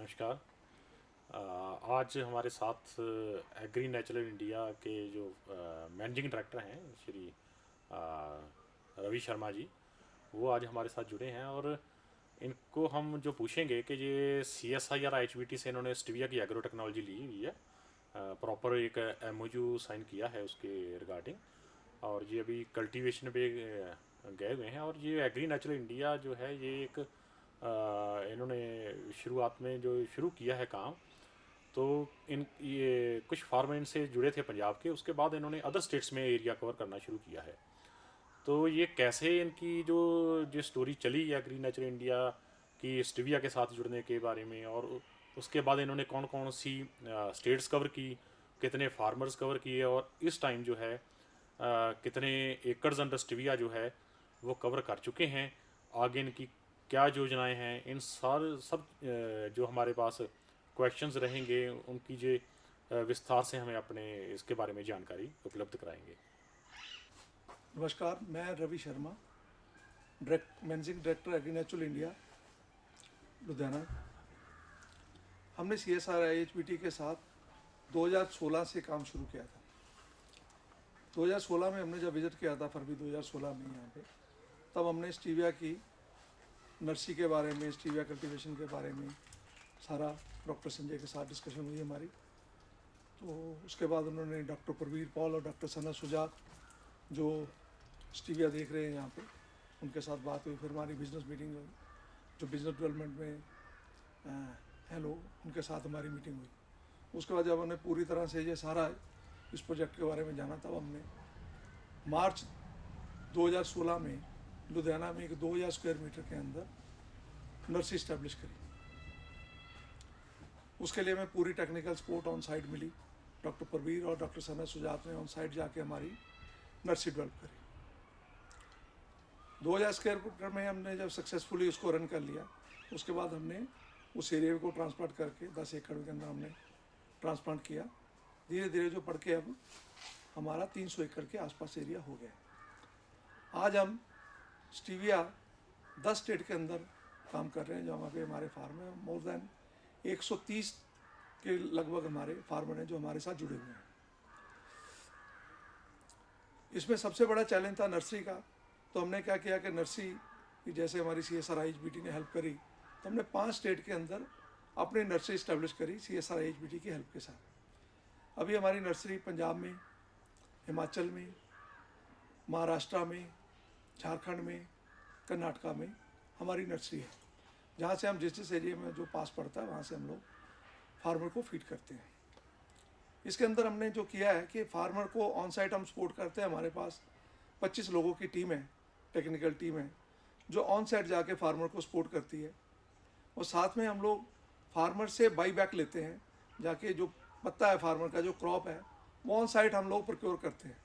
नमस्कार। आज हमारे साथ एग्री नेचुरल इंडिया के जो मैनेजिंग डायरेक्टर हैं श्री रवि शर्मा जी, वो आज हमारे साथ जुड़े हैं। और इनको हम जो पूछेंगे कि ये CSIR IHBT से इन्होंने स्टीविया की एग्रो टेक्नोलॉजी ली हुई है, प्रॉपर एक MOU साइन किया है उसके रिगार्डिंग, और ये अभी कल्टीवेशन पे गए हुए हैं। और ये एग्री नेचुरल इंडिया जो है ये एक इन्होंने शुरुआत में जो शुरू किया है काम, तो इन ये कुछ फार्म इनसे जुड़े थे पंजाब के, उसके बाद इन्होंने अदर स्टेट्स में एरिया कवर करना शुरू किया है। तो ये कैसे इनकी जो स्टोरी चली एग्री नेचुरल इंडिया की स्टीविया के साथ जुड़ने के बारे में, और उसके बाद इन्होंने कौन कौन सी स्टेट्स कवर की, कितने फार्मर्स कवर किए, और इस टाइम जो है कितने एकड़्स अंडर स्टीविया जो है वो कवर कर चुके हैं, आगे इनकी क्या योजनाएं हैं, इन सारे सब जो हमारे पास क्वेश्चंस रहेंगे उनकी जो विस्तार से हमें अपने इसके बारे में जानकारी उपलब्ध कराएंगे। नमस्कार, मैं Ravi Sharma, managing director Agrinatural India Ludhiana. हमने CSR IHBT के साथ 2016 से काम शुरू किया था। 2016 में हमने जब विजिट किया था, फरवरी 2016 में यहाँ पे, तब हमने स्टीविया की नर्सरी के बारे में, स्टीविया कल्टीवेशन के बारे में सारा डॉक्टर संजय के साथ डिस्कशन हुई हमारी। तो उसके बाद उन्होंने डॉक्टर प्रवीर पॉल और डॉक्टर सना सुजात जो स्टीविया देख रहे हैं यहाँ पे, उनके साथ बात हुई। फिर हमारी बिजनेस मीटिंग हुई, जो बिजनेस डेवलपमेंट में हैं लोग, उनके साथ हमारी मीटिंग हुई। उसके बाद जब हमने पूरी तरह से ये सारा इस प्रोजेक्ट के बारे में जाना, तब हमने मार्च 2016 में लुधियाना में एक 2000 स्क्वायर मीटर के अंदर नर्सरी इस्टेब्लिश करी। उसके लिए हमें पूरी टेक्निकल सपोर्ट ऑन साइट मिली। डॉक्टर प्रवीर और डॉक्टर सना सुजात ने ऑन साइट जाके हमारी नर्सरी डेवलप करी। 2000 स्क्वायर मीटर में हमने जब सक्सेसफुली उसको रन कर लिया, उसके बाद हमने उस एरिया को ट्रांसप्लांट करके 10 एकड़ के अंदर हमने ट्रांसप्लांट किया। धीरे धीरे जो बढ़ के अब हमारा 300 एकड़ के आसपास एरिया हो गया। आज हम स्टीविया 10 स्टेट के अंदर काम कर रहे हैं। जो वहाँ पे हमारे फार्म है, मोर देन 130 के लगभग हमारे फार्मर हैं जो हमारे साथ जुड़े हुए हैं। इसमें सबसे बड़ा चैलेंज था नर्सरी का। तो हमने क्या किया कि नर्सरी जैसे हमारी CSR IHBT ने हेल्प करी, तो हमने 5 स्टेट के अंदर अपनी नर्सरी इस्टेब्लिश करी CSR IHBT की हेल्प के साथ। अभी हमारी नर्सरी पंजाब में, हिमाचल में, महाराष्ट्र में, झारखंड में, कर्नाटका में हमारी नर्सरी है, जहाँ से हम जिस एरिया में जो पास पड़ता है वहाँ से हम लोग फार्मर को फीड करते हैं। इसके अंदर हमने जो किया है कि फार्मर को ऑन साइट हम सपोर्ट करते हैं। हमारे पास 25 लोगों की टीम है, टेक्निकल टीम है, जो ऑन साइट जाके फार्मर को सपोर्ट करती है। और साथ में हम लोग फार्मर से बाई बैक लेते हैं, जाके जो पत्ता है फार्मर का, जो क्रॉप है, वो ऑन साइट हम लोग प्रोक्योर करते हैं।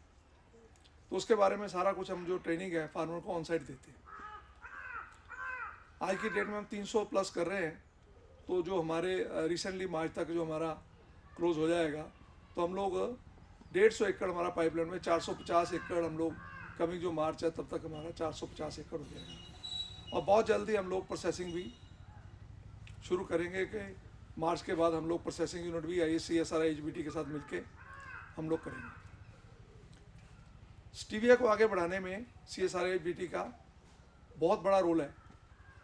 तो उसके बारे में सारा कुछ हम जो ट्रेनिंग है फार्मर को ऑन साइट देते हैं। आज की डेट में हम 300 प्लस कर रहे हैं। तो जो हमारे रिसेंटली मार्च तक जो हमारा क्लोज हो जाएगा, तो हम लोग 150 एकड़ हमारा पाइपलाइन में, 450 एकड़ हम लोग कमिंग जो मार्च है तब तक हमारा 450 एकड़ हो जाएगा। और बहुत जल्दी हम लोग प्रोसेसिंग भी शुरू करेंगे कि मार्च के बाद हम लोग प्रोसेसिंग यूनिट भी CSR IHBT के साथ मिलके हम लोग करेंगे। स्टीविया को आगे बढ़ाने में CSR IHBT का बहुत बड़ा रोल है,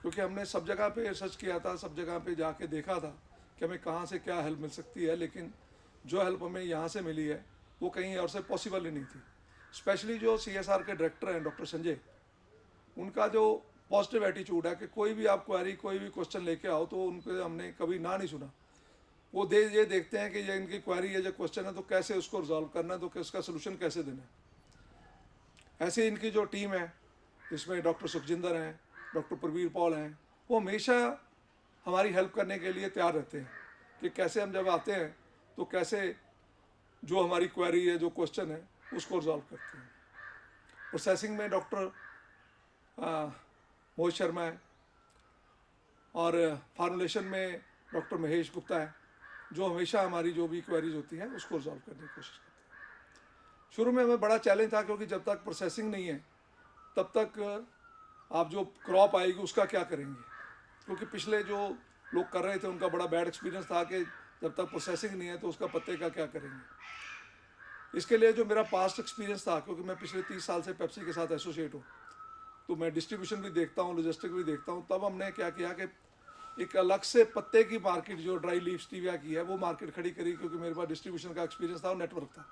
क्योंकि हमने सब जगह पे रिसर्च किया था, सब जगह पे जाके देखा था कि हमें कहाँ से क्या हेल्प मिल सकती है, लेकिन जो हेल्प हमें यहाँ से मिली है वो कहीं और से पॉसिबल ही नहीं थी। स्पेशली जो CSR के डायरेक्टर हैं डॉक्टर संजय, उनका जो पॉजिटिव एटीट्यूड है कि कोई भी आप क्वेरी, कोई भी क्वेश्चन लेके आओ, तो उनके हमने कभी ना नहीं सुना। वो ये देखते हैं कि ये इनकी क्वेरी है, जो क्वेश्चन है, तो कैसे उसको रिजॉल्व करना है, तो उसका सोल्यूशन कैसे देना है। ऐसे इनकी जो टीम है, इसमें डॉक्टर सुखजिंदर हैं, डॉक्टर प्रवीर पॉल हैं, वो हमेशा हमारी हेल्प करने के लिए तैयार रहते हैं कि कैसे हम जब आते हैं तो कैसे जो हमारी क्वेरी है, जो क्वेश्चन है, उसको रिजॉल्व करते हैं। प्रोसेसिंग में डॉक्टर मोहित शर्मा है, और फार्मुलेशन में डॉक्टर महेश गुप्ता है, जो हमेशा हमारी जो भी क्वेरीज होती हैं उसको रिजॉल्व करने की कोशिश करते हैं। शुरू में हमें बड़ा चैलेंज था, क्योंकि जब तक प्रोसेसिंग नहीं है तब तक आप जो क्रॉप आएगी उसका क्या करेंगे, क्योंकि पिछले जो लोग कर रहे थे, उनका बड़ा बैड एक्सपीरियंस था कि जब तक प्रोसेसिंग नहीं है तो उसका पत्ते का क्या करेंगे। इसके लिए जो मेरा पास्ट एक्सपीरियंस था, क्योंकि मैं पिछले 30 साल से पेप्सी के साथ एसोसिएट हूँ, तो मैं डिस्ट्रीब्यूशन भी देखता हूँ, लॉजिस्टिक भी देखता हूँ, तब हमने क्या किया कि एक अलग से पत्ते की मार्केट जो ड्राई लीफ स्टीविया की है वो मार्केट खड़ी करी, क्योंकि मेरे पास डिस्ट्रीब्यूशन का एक्सपीरियंस था और नेटवर्क था।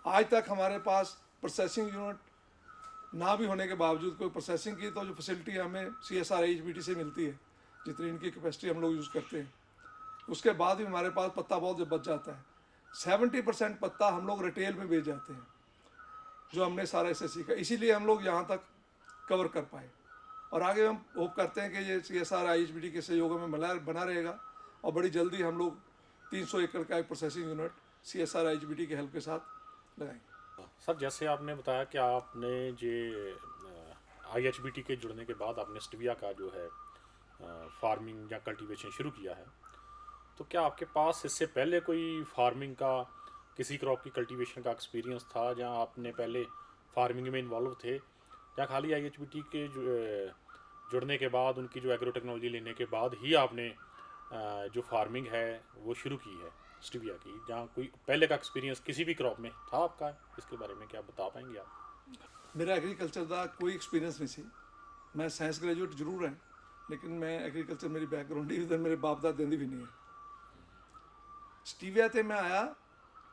आज तक हमारे पास प्रोसेसिंग यूनिट ना भी होने के बावजूद कोई प्रोसेसिंग की तो जो फैसिलिटी हमें CSR HBT से मिलती है, जितनी इनकी कैपेसिटी हम लोग यूज़ करते हैं, उसके बाद भी हमारे पास पत्ता बहुत बच जाता है। 70% पत्ता हम लोग रिटेल में बेच जाते हैं, जो हमने सारा इससे सीखा, इसीलिए हम लोग यहाँ तक कवर कर पाए। और आगे हम होप करते हैं कि ये CSR HBT के सहयोग में बना रहेगा और बड़ी जल्दी हम लोग 300 एकड़ का एक प्रोसेसिंग यूनिट CSR HBT के हेल्प के साथ लगाएंगे। सर, जैसे आपने बताया कि आपने जे IHBT के जुड़ने के बाद आपने स्टीविया का जो है फार्मिंग या कल्टीवेशन शुरू किया है, तो क्या आपके पास इससे पहले कोई फार्मिंग का, किसी क्रॉप की कल्टीवेशन का एक्सपीरियंस था, जहाँ आपने पहले फार्मिंग में इन्वॉल्व थे, या खाली IHBT के जुड़ने के बाद, उनकी जो एग्रो टेक्नोलॉजी लेने के बाद ही आपने जो फार्मिंग है वो शुरू की है स्टीविया की, जहाँ कोई पहले का एक्सपीरियंस किसी भी क्रॉप में था आपका? इसके बारे में क्या बता पाएंगे आप? मेरा एग्रीकल्चर का कोई एक्सपीरियंस नहीं सी। मैं साइंस ग्रेजुएट जरूर है, लेकिन मैं एग्रीकल्चर मेरी बैकग्राउंड ही उधर मेरे बाप दादा देंदी भी नहीं है। स्टीविया ते मैं आया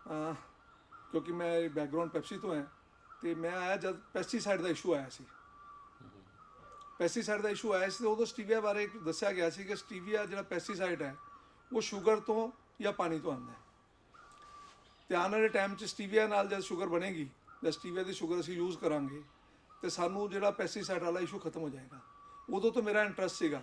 क्योंकि मैं बैकग्राउंड पेप्सी तो है, तो मैं आया जब पेस्टीसाइड का इशू आया सी। पेस्टीसाइड का इशू आया सी तो उदों स्टीविया बारे दस्या गया सी कि स्टीविया जो पेस्टीसाइड है वो शुगर तो या पानी तो आता है, तो आने वाले टाइम च स्टीविया नाल जब शुगर बनेगी, जब स्टीविया की शुगर असीं यूज़ करांगे तो सानू जो पेस्टीसाइड वाला इशू खत्म हो जाएगा। उदों तो मेरा इंटरस्ट सीगा।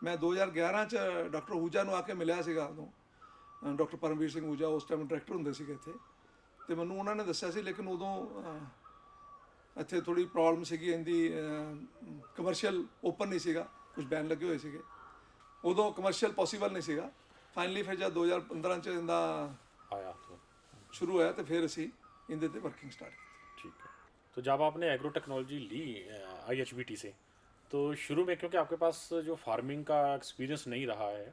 मैं 2011 च डॉक्टर हूजा ਨੂੰ आके मिलिया सीगा, उदों डॉक्टर परमवीर सिंह हूजा उस टाइम डायरैक्टर ਹੁੰਦੇ ਸੀਗੇ ਇੱਥੇ, ਤੇ ਮੈਨੂੰ ਉਹਨਾਂ ਨੇ ਦੱਸਿਆ ਸੀ, ਲੇਕਿਨ ਉਦੋਂ ਇੱਥੇ ਥੋੜੀ ਪ੍ਰੋਬਲਮ ਸੀਗੀ ਇਹਦੀ, ਕਮਰਸ਼ੀਅਲ ਓਪਨ ਨਹੀਂ ਸੀਗਾ, ਕੁਝ ਬੈਨ ਲੱਗੇ ਹੋਏ ਸੀਗੇ, ਉਦੋਂ ਕਮਰਸ਼ੀਅਲ ਪੋਸੀਬਲ ਨਹੀਂ ਸੀਗਾ। फाइनली फिर जब 2015 च इंदा आया तो शुरू होया तो फिर असी इंदे ते वर्किंग स्टार्ट की। ठीक है। तो जब आपने एग्रो टेक्नोलॉजी ली IHBT से, तो शुरू में क्योंकि आपके पास जो फार्मिंग का एक्सपीरियंस नहीं रहा है,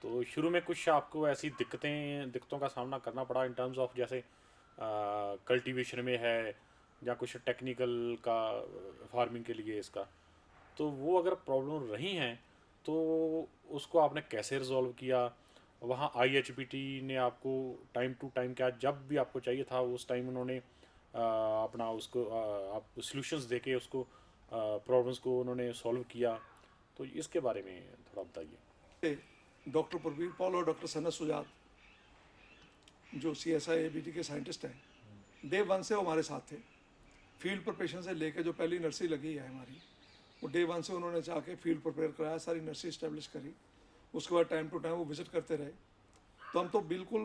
तो शुरू में कुछ आपको ऐसी दिक्कतों का सामना करना पड़ा इन टर्म्स ऑफ, जैसे कल्टीवेशन में है या कुछ टेक्निकल का फार्मिंग के लिए इसका, तो वो अगर प्रॉब्लम रही हैं तो उसको आपने कैसे रिजॉल्व किया? वहाँ IHBT ने आपको टाइम टू टाइम, क्या जब भी आपको चाहिए था उस टाइम उन्होंने अपना उसको आप सॉल्यूशंस देके उसको प्रॉब्लम्स को उन्होंने सॉल्व किया? तो इसके बारे में थोड़ा बताइए। डॉक्टर प्रवीण पॉल और डॉक्टर सनत सुजात जो CSI ABT के साइंटिस्ट हैं, डे 1 से वो हमारे साथ थे। फील्ड प्रिपरेशन से लेकर जो पहली नर्सरी लगी है हमारी, वो डे 1 से उन्होंने जाके फील्ड प्रिपेयर कराया, सारी नर्सरी इस्टेब्लिश करी, उसके बाद टाइम टू टाइम वो विजिट करते रहे। तो हम तो बिल्कुल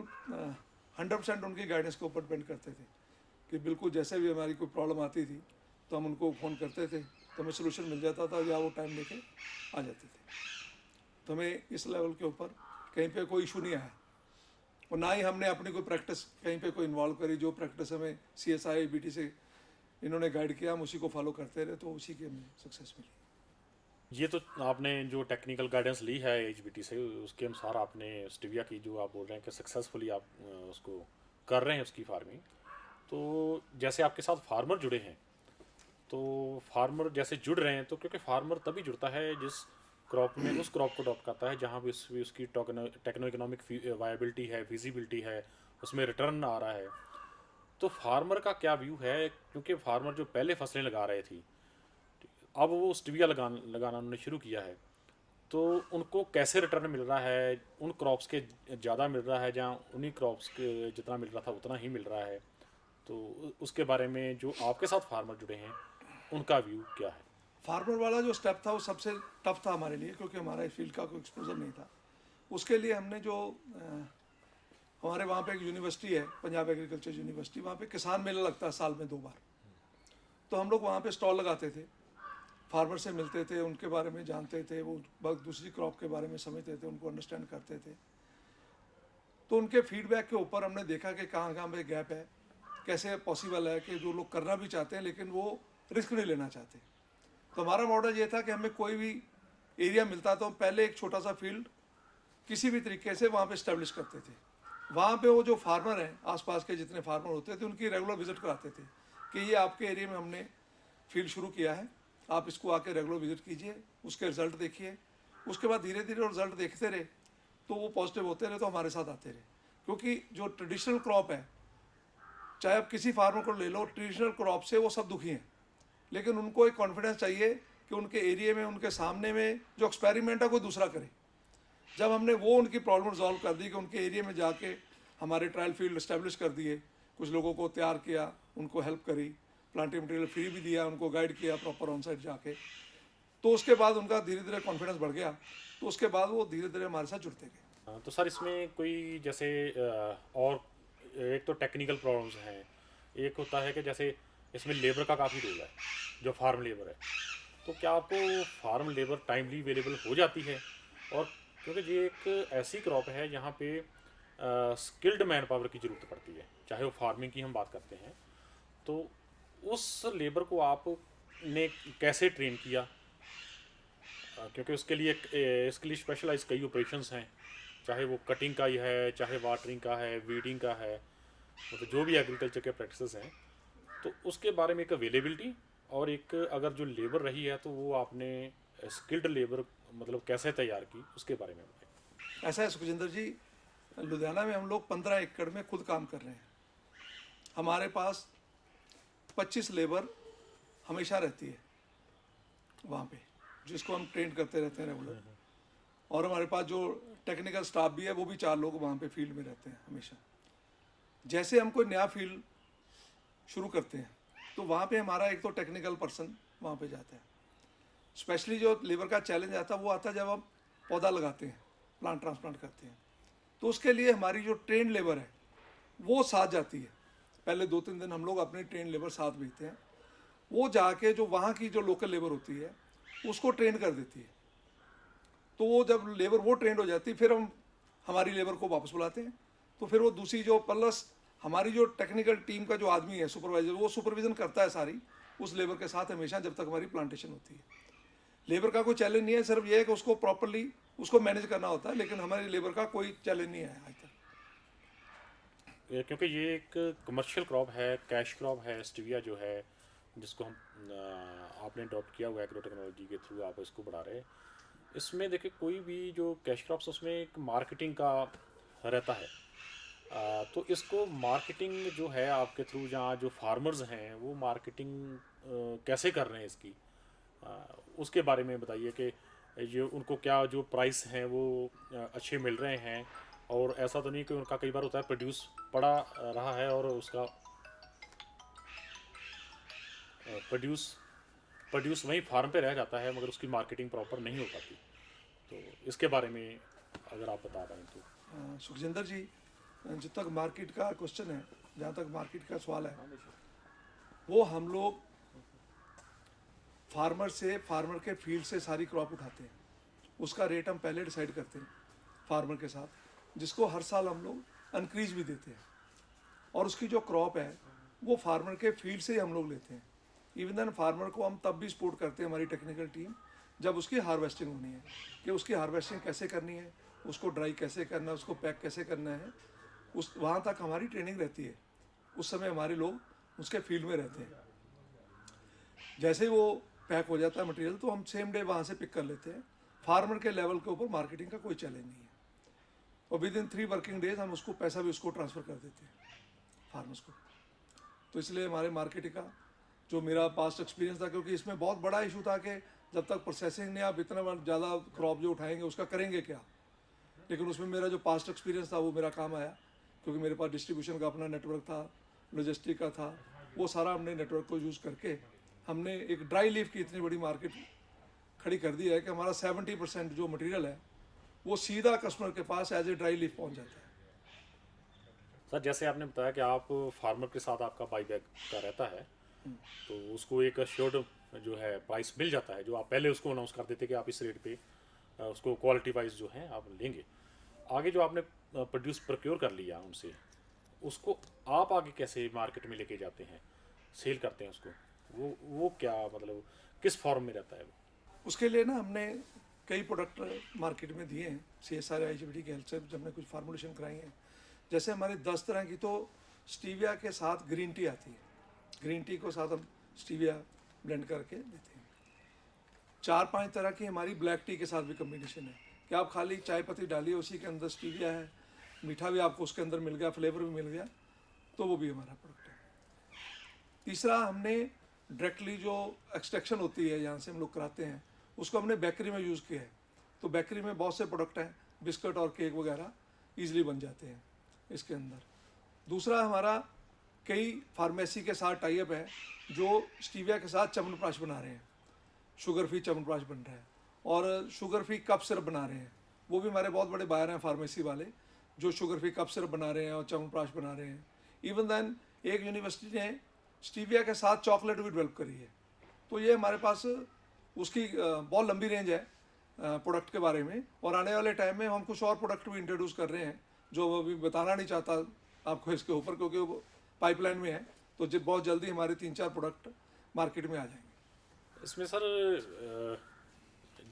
100% उनकी गाइडेंस के ऊपर डिपेंड करते थे कि बिल्कुल जैसे भी हमारी कोई प्रॉब्लम आती थी तो हम उनको फ़ोन करते थे, तो हमें सोल्यूशन मिल जाता था या वो टाइम लेके आ जाते थे। तो हमें इस लेवल के ऊपर कहीं पे कोई इशू नहीं आया, और ना ही हमने अपनी कोई प्रैक्टिस कहीं पे कोई इन्वॉल्व करी। जो प्रैक्टिस हमें CSI ABT से इन्होंने गाइड किया, हम उसी को फॉलो करते रहे, तो उसी की हमें सक्सेस मिली। ये तो आपने जो टेक्निकल गाइडेंस ली है IHBT से, उसके अनुसार आपने स्टीविया की, जो आप बोल रहे हैं कि सक्सेसफुली आप उसको कर रहे हैं उसकी फार्मिंग, तो जैसे आपके साथ फार्मर जुड़े हैं, तो फार्मर जैसे जुड़ रहे हैं, तो क्योंकि फार्मर तभी जुड़ता है जिस क्रॉप में उस क्रॉप को अडॉप्ट करता है जहाँ भी उसकी टेक्नो इकोनॉमिक वायबिलिटी है, फिजिबिलिटी है, उसमें रिटर्न आ रहा है। तो फार्मर का क्या व्यू है? क्योंकि फार्मर जो पहले फसलें लगा रहे थी, अब वो स्टीविया लगाना उन्होंने शुरू किया है, तो उनको कैसे रिटर्न मिल रहा है? उन क्रॉप्स के ज़्यादा मिल रहा है जहाँ उन्हीं क्रॉप्स के जितना मिल रहा था उतना ही मिल रहा है? तो उसके बारे में जो आपके साथ फार्मर जुड़े हैं उनका व्यू क्या है? फार्मर वाला जो स्टेप था वो सबसे टफ था हमारे लिए, क्योंकि हमारा इस फील्ड का कोई एक्सपोजर नहीं था। उसके लिए हमने जो हमारे वहाँ पे एक यूनिवर्सिटी है, पंजाब एग्रीकल्चर यूनिवर्सिटी, वहाँ पे किसान मेला लगता है साल में 2 बार, तो हम लोग वहाँ पे स्टॉल लगाते थे, फार्मर से मिलते थे, उनके बारे में जानते थे, वो दूसरी क्रॉप के बारे में समझते थे, उनको अंडरस्टैंड करते थे। तो उनके फीडबैक के ऊपर हमने देखा कि कहाँ कहाँ पे गैप है, कैसे पॉसिबल है कि जो लोग करना भी चाहते हैं लेकिन वो रिस्क नहीं लेना चाहते। तो हमारा मॉडल ये था कि हमें कोई भी एरिया मिलता तो हम पहले एक छोटा सा फील्ड किसी भी तरीके से वहाँ पे इस्टेब्लिश करते थे। वहाँ पे वो जो फार्मर हैं, आसपास के जितने फार्मर होते थे, उनकी रेगुलर विजिट कराते थे कि ये आपके एरिया में हमने फील्ड शुरू किया है, आप इसको आके रेगुलर विजिट कीजिए, उसके रिजल्ट देखिए। उसके बाद धीरे धीरे रिजल्ट देखते रहे तो वो पॉजिटिव होते रहे तो हमारे साथ आते रहे। क्योंकि जो ट्रेडिशनल क्रॉप है, चाहे आप किसी फार्मर को ले लो, ट्रेडिशनल क्रॉप से वो सब दुखी हैं, लेकिन उनको एक कॉन्फिडेंस चाहिए कि उनके एरिया में, उनके सामने में जो एक्सपेरिमेंट है कोई दूसरा करे। जब हमने वो उनकी प्रॉब्लम रिजॉल्व कर दी कि उनके एरिया में जाके हमारे ट्रायल फील्ड इस्टेब्लिश कर दिए, कुछ लोगों को तैयार किया, उनको हेल्प करी, प्लांटिंग मटेरियल फ्री भी दिया, उनको गाइड किया प्रॉपर ऑन साइड जाके, तो उसके बाद उनका धीरे धीरे कॉन्फिडेंस बढ़ गया। तो उसके बाद वो धीरे धीरे हमारे साथ जुड़ते गए। हाँ, तो सर इसमें कोई जैसे और एक तो टेक्निकल प्रॉब्लम्स हैं, एक होता है कि जैसे इसमें लेबर का काफ़ी रोल है, जो फार्म लेबर है, तो क्या आपको फार्म लेबर टाइमली अवेलेबल हो जाती है? और क्योंकि ये एक ऐसी क्रॉप है जहाँ पे स्किल्ड मैन पावर की ज़रूरत पड़ती है, चाहे वो फार्मिंग की हम बात करते हैं, तो उस लेबर को आपने कैसे ट्रेन किया? क्योंकि इसके लिए स्पेशलाइज कई ऑपरेशंस हैं, चाहे वो कटिंग का ही है, चाहे वाटरिंग का है, वीडिंग का है, मतलब जो भी एग्रीकल्चर के प्रैक्टिसेस हैं, तो उसके बारे में एक अवेलेबिलिटी और एक अगर जो लेबर रही है तो वो आपने स्किल्ड लेबर मतलब कैसे तैयार की, उसके बारे में बताएं। ऐसा है सुखजिंदर जी, लुधियाना में हम लोग 15 एकड़ में खुद काम कर रहे हैं। हमारे पास 25 लेबर हमेशा रहती है वहाँ पे, जिसको हम ट्रेन करते रहते हैं रेगुलर। और हमारे पास जो टेक्निकल स्टाफ भी है वो भी 4 लोग वहाँ पे फील्ड में रहते हैं हमेशा। जैसे हम कोई नया फील्ड शुरू करते हैं तो वहाँ पे हमारा एक तो टेक्निकल पर्सन वहाँ पे जाता है। स्पेशली जो लेबर का चैलेंज आता है वो आता है जब हम पौधा लगाते हैं, प्लांट ट्रांसप्लांट करते हैं, तो उसके लिए हमारी जो ट्रेन लेबर है वो साथ जाती है। पहले 2-3 दिन हम लोग अपनी ट्रेन लेबर साथ भेजते हैं, वो जाके जो वहाँ की जो लोकल लेबर होती है उसको ट्रेन कर देती है। तो वो जब लेबर वो ट्रेंड हो जाती है, फिर हम हमारी लेबर को वापस बुलाते हैं। तो फिर वो दूसरी जो प्लस हमारी जो टेक्निकल टीम का जो आदमी है सुपरवाइजर, वो सुपरविजन करता है सारी उस लेबर के साथ हमेशा जब तक हमारी प्लांटेशन होती है। लेबर का कोई चैलेंज नहीं है, सिर्फ ये है कि उसको प्रॉपरली उसको मैनेज करना होता है, लेकिन हमारी लेबर का कोई चैलेंज नहीं है आज तक। क्योंकि ये एक कमर्शियल क्रॉप है, कैश क्रॉप है, स्टीविया जो है, जिसको हम आपने अडॉप्ट किया हुआ है एग्रो टेक्नोलॉजी के थ्रू, आप इसको बढ़ा रहे हैं। इसमें देखिए कोई भी जो कैश क्रॉप्स उसमें एक मार्केटिंग का रहता है, तो इसको मार्केटिंग जो है आपके थ्रू, जहाँ जो फार्मर्स हैं वो मार्केटिंग कैसे कर रहे हैं इसकी, उसके बारे में बताइए कि ये उनको क्या जो प्राइस हैं वो अच्छे मिल रहे हैं, और ऐसा तो नहीं कि उनका कई बार होता है प्रोड्यूस पड़ा रहा है और उसका प्रोड्यूस प्रोड्यूस वहीं फार्म पे रह जाता है मगर उसकी मार्केटिंग प्रॉपर नहीं हो पाती। तो इसके बारे में अगर आप बता पाएँ तो। सुखजिंदर जी, जब तक मार्केट का क्वेश्चन है, जहाँ तक मार्केट का सवाल है, वो हम लोग फार्मर के फील्ड से सारी क्रॉप उठाते हैं। उसका रेट हम पहले डिसाइड करते हैं फार्मर के साथ, जिसको हर साल हम लोग अनक्रीज भी देते हैं। और उसकी जो क्रॉप है वो फार्मर के फील्ड से ही हम लोग लेते हैं। इवन देन फार्मर को हम तब भी सपोर्ट करते हैं, हमारी टेक्निकल टीम, जब उसकी हार्वेस्टिंग होनी है, कि उसकी हार्वेस्टिंग कैसे करनी है, उसको ड्राई कैसे करना है, उसको पैक कैसे करना है, उस वहाँ तक हमारी ट्रेनिंग रहती है। उस समय हमारे लोग उसके फील्ड में रहते हैं। जैसे ही वो पैक हो जाता है मटेरियल तो हम सेम डे वहाँ से पिक कर लेते हैं। फार्मर के लेवल के ऊपर मार्केटिंग का कोई चैलेंज नहीं है, और विद इन 3 वर्किंग डेज हम उसको पैसा भी उसको ट्रांसफ़र कर देते हैं फार्मर्स को। तो इसलिए हमारे मार्केटिंग का जो मेरा पास्ट एक्सपीरियंस था, क्योंकि इसमें बहुत बड़ा इशू था कि जब तक प्रोसेसिंग नहीं, आप इतना ज़्यादा क्रॉप जो उठाएंगे उसका करेंगे क्या। लेकिन उसमें मेरा जो पास्ट एक्सपीरियंस था वो मेरा काम आया, क्योंकि मेरे पास डिस्ट्रीब्यूशन का अपना नेटवर्क था, लॉजिस्टिक का था, वो सारा हमने नेटवर्क को यूज़ करके हमने एक ड्राई लीफ की इतनी बड़ी मार्केट खड़ी कर दी है कि हमारा 70% जो मटेरियल है वो सीधा कस्टमर के पास एज ए ड्राई लीफ पहुंच जाता है। सर जैसे आपने बताया कि आप फार्मर के साथ आपका बाईबैक का रहता है, तो उसको एक अश्योर्ड जो है प्राइस मिल जाता है, जो आप पहले उसको अनाउंस कर देते कि आप इस रेट पे उसको क्वालिटी वाइज जो है आप लेंगे। आगे जो आपने प्रोड्यूस प्रोक्योर कर लिया उनसे, उसको आप आगे कैसे मार्केट में लेके जाते हैं, सेल करते हैं उसको, वो क्या मतलब किस फॉर्म में रहता है वो? उसके लिए ना हमने कई प्रोडक्ट मार्केट में दिए हैं CSR IGBT की हेल्प से, जब हमने कुछ फार्मूलेशन कराई हैं। जैसे हमारी 10 तरह की तो स्टीविया के साथ ग्रीन टी आती है, ग्रीन टी को साथ हम स्टीविया ब्लेंड करके देते हैं। 4-5 तरह की हमारी ब्लैक टी के साथ भी कम्बिनेशन है कि आप खाली चाय पत्ती डालिए, उसी के अंदर स्टीविया है, मीठा भी आपको उसके अंदर मिल गया, फ्लेवर भी मिल गया, तो वो भी हमारा प्रोडक्ट है। तीसरा, हमने डायरेक्टली जो एक्सट्रैक्शन होती है यहाँ से हम लोग कराते हैं, उसको हमने बेकरी में यूज़ किया है। तो बेकरी में बहुत से प्रोडक्ट हैं, बिस्किट और केक वगैरह ईजिली बन जाते हैं इसके अंदर। दूसरा, हमारा कई फार्मेसी के साथ टाइप है जो स्टीविया के साथ च्यवनप्राश बना रहे हैं, शुगर फ्री च्यवनप्राश बन रहा है, और शुगर फ्री कप सिरप बना रहे हैं। वो भी हमारे बहुत बड़े बायर हैं फार्मेसी वाले, जो शुगर फ्री कप सिरप बना रहे हैं और च्यवनप्राश बना रहे हैं। इवन देन एक यूनिवर्सिटी ने स्टीविया के साथ चॉकलेट भी डेवलप करी है। तो ये हमारे पास उसकी बहुत लंबी रेंज है प्रोडक्ट के बारे में, और आने वाले टाइम में हम कुछ और प्रोडक्ट भी इंट्रोड्यूस कर रहे हैं जो अभी बताना नहीं चाहता आपको इसके ऊपर, क्योंकि वो पाइपलाइन में है। तो बहुत जल्दी हमारे 3-4 प्रोडक्ट मार्केट में आ जाएंगे। इसमें सर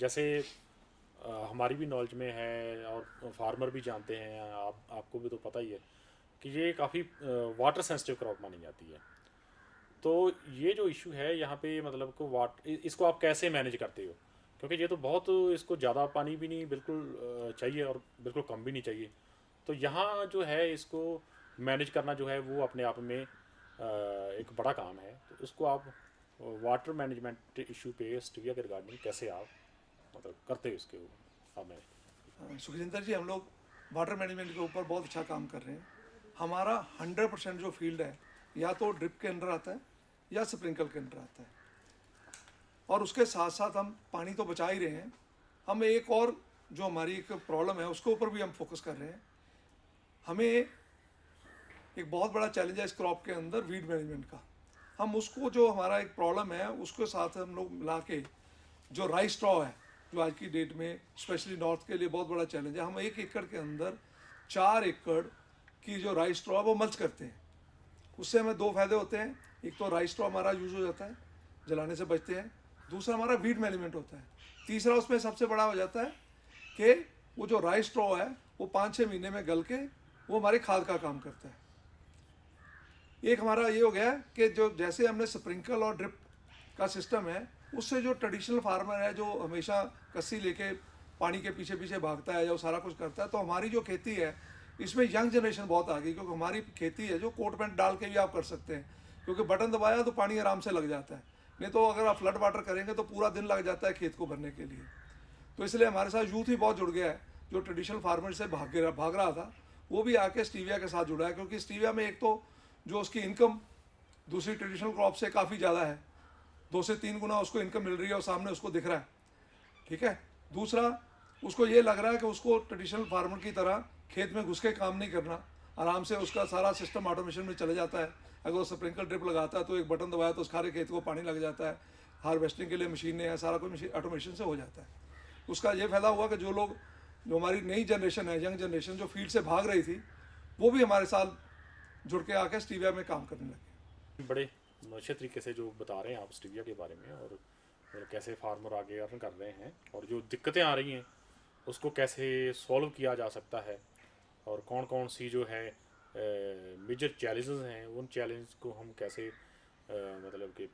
जैसे हमारी भी नॉलेज में है और फार्मर भी जानते हैं, आपको भी तो पता ही है कि ये काफ़ी वाटर सेंसिटिव क्रॉप मानी जाती है। तो ये जो इशू है यहाँ पे, मतलब को इसको आप कैसे मैनेज करते हो? क्योंकि ये तो बहुत, इसको ज़्यादा पानी भी नहीं बिल्कुल चाहिए और बिल्कुल कम भी नहीं चाहिए। तो यहाँ जो है इसको मैनेज करना जो है वो अपने आप में एक बड़ा काम है। तो उसको आप वाटर मैनेजमेंट इशू पे स्टीविया के रिगार्डिंग कैसे आप मतलब करते हो इसके ऊपर आप मैनेज? सुखजिंदर जी, हम लोग वाटर मैनेजमेंट के ऊपर बहुत अच्छा काम कर रहे हैं। हमारा 100% जो फील्ड है या तो ड्रिप के अंदर आता है या स्प्रिंकल के अंदर आता है, और उसके साथ साथ हम पानी तो बचा ही रहे हैं। हम एक और जो हमारी एक प्रॉब्लम है उसके ऊपर भी हम फोकस कर रहे हैं। हमें एक बहुत बड़ा चैलेंज है इस क्रॉप के अंदर वीड मैनेजमेंट का। हम उसको, जो हमारा एक प्रॉब्लम है उसके साथ हम लोग मिला के, जो राइस स्ट्रॉ है जो आज की डेट में स्पेशली नॉर्थ के लिए बहुत बड़ा चैलेंज है, हम 1 एकड़ के अंदर 4 एकड़ की जो राइस स्ट्रॉ है वो मल्च करते हैं। उससे हमें 2 फायदे होते हैं। एक तो राइस स्ट्रॉ हमारा यूज़ हो जाता है, जलाने से बचते हैं। दूसरा, हमारा वीड मैनेजमेंट होता है। तीसरा, उसमें सबसे बड़ा हो जाता है कि वो जो राइस स्ट्रॉ है वो 5-6 महीने में गल के वो हमारी खाद का काम करता है। एक हमारा ये हो गया कि जो जैसे हमने स्प्रिंकल और ड्रिप का सिस्टम है, उससे जो ट्रेडिशनल फार्मर है जो हमेशा कस्सी लेके पानी के पीछे पीछे भागता है, जो सारा कुछ करता है, तो हमारी जो खेती है इसमें यंग जनरेशन बहुत आ गई। क्योंकि हमारी खेती है जो कोट पैंट डाल के भी आप कर सकते हैं, क्योंकि बटन दबाया तो पानी आराम से लग जाता है। नहीं तो अगर आप फ्लड वाटर करेंगे तो पूरा दिन लग जाता है खेत को भरने के लिए। तो इसलिए हमारे साथ यूथ ही बहुत जुड़ गया है, जो ट्रेडिशनल फार्मर से भाग रहा था, वो भी आके स्टीविया के साथ जुड़ा है। क्योंकि स्टीविया में एक तो जो उसकी इनकम दूसरी ट्रेडिशनल क्रॉप से काफ़ी ज़्यादा है, 2 से 3 गुना उसको इनकम मिल रही है और सामने उसको दिख रहा है, ठीक है। दूसरा, उसको ये लग रहा है कि उसको ट्रेडिशनल फार्मर की तरह खेत में घुस के काम नहीं करना, आराम से उसका सारा सिस्टम ऑटोमेशन में चले जाता है। अगर वो स्प्रिंकल ड्रिप लगाता है तो एक बटन दबाया तो सारे खेत को पानी लग जाता है। हार्वेस्टिंग के लिए मशीनें हैं, सारा कुछ ऑटोमेशन से हो जाता है। उसका ये फायदा हुआ कि जो हमारी नई जनरेशन है, यंग जनरेशन जो फील्ड से भाग रही थी, वो भी हमारे साथ जुड़ के आकर स्टीविया में काम करने लगे। बड़े अच्छे तरीके से जो बता रहे हैं आप स्टीविया के बारे में, और कैसे फार्मर आगे अर्न कर रहे हैं, और जो दिक्कतें आ रही हैं उसको कैसे सॉल्व किया जा सकता है, और कौन कौन सी जो है मेजर चैलेंजेस हैं, उन चैलेंज को हम कैसे मतलब कि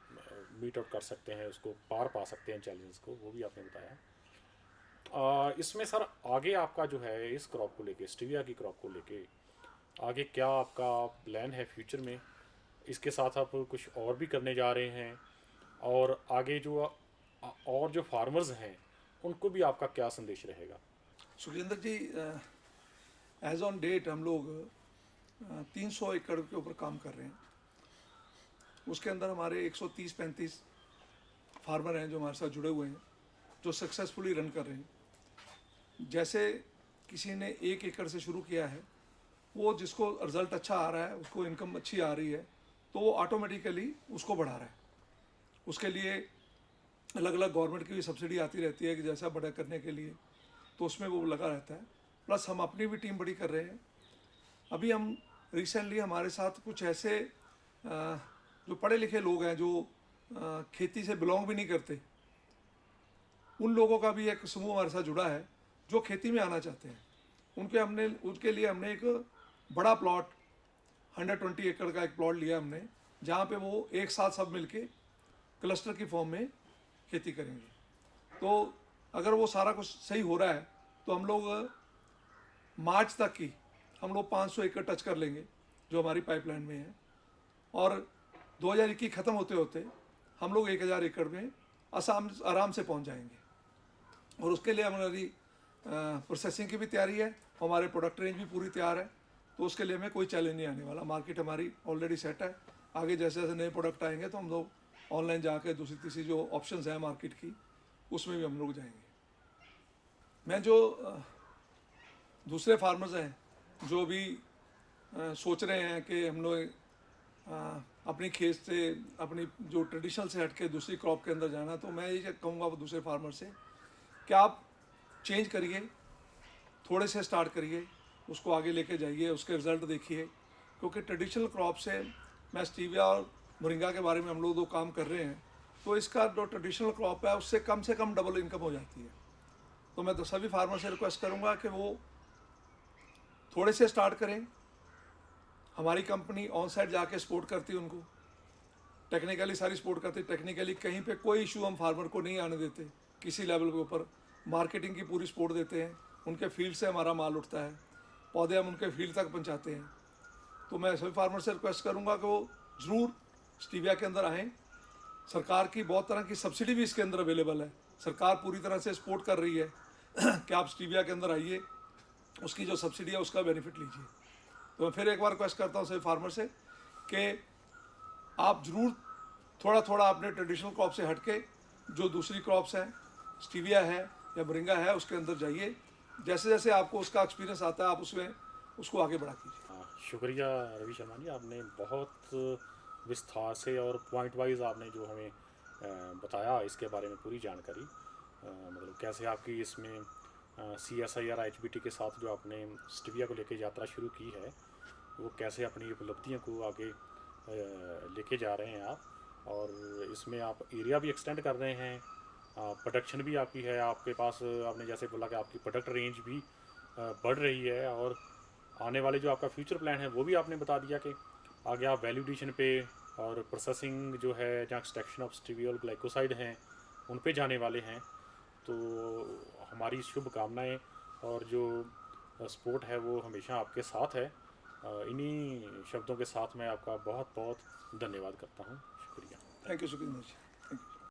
मीट आउट कर सकते हैं, उसको पार पा सकते हैं चैलेंज को, वो भी आपने बताया। इसमें सर आगे आपका जो है इस क्रॉप को लेके, स्टीविया की क्रॉप को लेके आगे क्या आपका प्लान है फ्यूचर में? इसके साथ आप कुछ और भी करने जा रहे हैं, और आगे जो और जो फार्मर्स हैं उनको भी आपका क्या संदेश रहेगा? सुखजिंदर जी, एज ऑन डेट हम लोग 300 एकड़ के ऊपर काम कर रहे हैं। उसके अंदर हमारे 130-135 फार्मर हैं जो हमारे साथ जुड़े हुए हैं, जो सक्सेसफुली रन कर रहे हैं। जैसे किसी ने 1 एकड़ से शुरू किया है, वो जिसको रिज़ल्ट अच्छा आ रहा है, उसको इनकम अच्छी आ रही है, तो वो ऑटोमेटिकली उसको बढ़ा रहा है। उसके लिए अलग अलग गवर्नमेंट की भी सब्सिडी आती रहती है कि जैसा बड़ा करने के लिए, तो उसमें वो लगा रहता है। प्लस हम अपनी भी टीम बड़ी कर रहे हैं। अभी हम रिसेंटली हमारे साथ कुछ ऐसे जो पढ़े लिखे लोग हैं, जो खेती से बिलोंग भी नहीं करते, उन लोगों का भी एक समूह हमारे साथ जुड़ा है जो खेती में आना चाहते हैं। उनके लिए हमने एक बड़ा प्लॉट 120 एकड़ का एक प्लॉट लिया हमने, जहाँ पे वो एक साथ सब मिलके क्लस्टर की फॉर्म में खेती करेंगे। तो अगर वो सारा कुछ सही हो रहा है तो हम लोग मार्च तक की हम लोग 500 एकड़ टच कर लेंगे जो हमारी पाइपलाइन में है, और 2021 ख़त्म होते होते हम लोग 1000 एकड़ में आराम से पहुंच जाएंगे। और उसके लिए हमारी प्रोसेसिंग की भी तैयारी है, हमारे प्रोडक्ट रेंज भी पूरी तैयार है, तो उसके लिए हमें कोई चैलेंज नहीं आने वाला। मार्केट हमारी ऑलरेडी सेट है। आगे जैसे जैसे नए प्रोडक्ट आएंगे तो हम लोग ऑनलाइन जाके दूसरी तीसरी जो ऑप्शंस हैं मार्केट की उसमें भी हम लोग जाएंगे। मैं जो दूसरे फार्मर्स हैं जो भी सोच रहे हैं कि हम लोग अपनी खेत से, अपनी जो ट्रेडिशनल से हट के दूसरी क्रॉप के अंदर जाना, तो मैं ये कहूँगा दूसरे फार्मर से कि आप चेंज करिए, थोड़े से स्टार्ट करिए, उसको आगे लेके जाइए, उसके रिज़ल्ट देखिए। क्योंकि ट्रेडिशनल क्रॉप से, मैं स्टीविया और मोरिंगा के बारे में हम लोग दो काम कर रहे हैं, तो इसका जो ट्रेडिशनल क्रॉप है उससे कम डबल इनकम हो जाती है। तो मैं तो सभी फार्मर से रिक्वेस्ट करूँगा कि वो थोड़े से स्टार्ट करें। हमारी कंपनी ऑन साइड जाके सपोर्ट करती है उनको, टेक्निकली सारी सपोर्ट करती है। टेक्निकली कहीं पे कोई इशू हम फार्मर को नहीं आने देते किसी लेवल के ऊपर। मार्केटिंग की पूरी सपोर्ट देते हैं, उनके फील्ड से हमारा माल उठता है, पौधे हम उनके फील्ड तक पहुंचाते हैं। तो मैं सभी फार्मर से रिक्वेस्ट करूंगा कि वो ज़रूर स्टीविया के अंदर आएँ। सरकार की बहुत तरह की सब्सिडी भी इसके अंदर अवेलेबल है, सरकार पूरी तरह से सपोर्ट कर रही है कि आप स्टीविया के अंदर आइए, उसकी जो सब्सिडी है उसका बेनिफिट लीजिए। तो मैं फिर एक बार रिक्वेस्ट करता हूँ सभी फार्मर से कि आप ज़रूर थोड़ा थोड़ा अपने ट्रेडिशनल क्रॉप से हटके जो दूसरी क्रॉप्स हैं, स्टीविया है या मोरिंगा है, उसके अंदर जाइए। जैसे जैसे आपको उसका एक्सपीरियंस आता है आप उसमें उसको आगे बढ़ा कीजिए। शुक्रिया रवि शर्मा जी, आपने बहुत विस्तार से और पॉइंट वाइज आपने जो हमें बताया इसके बारे में पूरी जानकारी, मतलब कैसे आपकी इसमें CSIR HBT के साथ जो आपने स्टीविया को लेके यात्रा शुरू की है, वो कैसे अपनी उपलब्धियों को आगे लेके जा रहे हैं आप, और इसमें आप एरिया भी एक्सटेंड कर रहे हैं, प्रोडक्शन भी आपकी है आपके पास। आपने जैसे बोला कि आपकी प्रोडक्ट रेंज भी बढ़ रही है, और आने वाले जो आपका फ्यूचर प्लान है वो भी आपने बता दिया कि आगे आप वैल्यू एडिशन पे और प्रोसेसिंग जो है, जहाँ एक्सट्रैक्शन ऑफ स्टीवियोल ग्लाइकोसाइड हैं उन पे जाने वाले हैं। तो हमारी शुभकामनाएं और जो सपोर्ट है वो हमेशा आपके साथ है। इन्हीं शब्दों के साथ मैं आपका बहुत बहुत धन्यवाद करता हूँ। शुक्रिया। Thank you Sukhinder ji, thank you.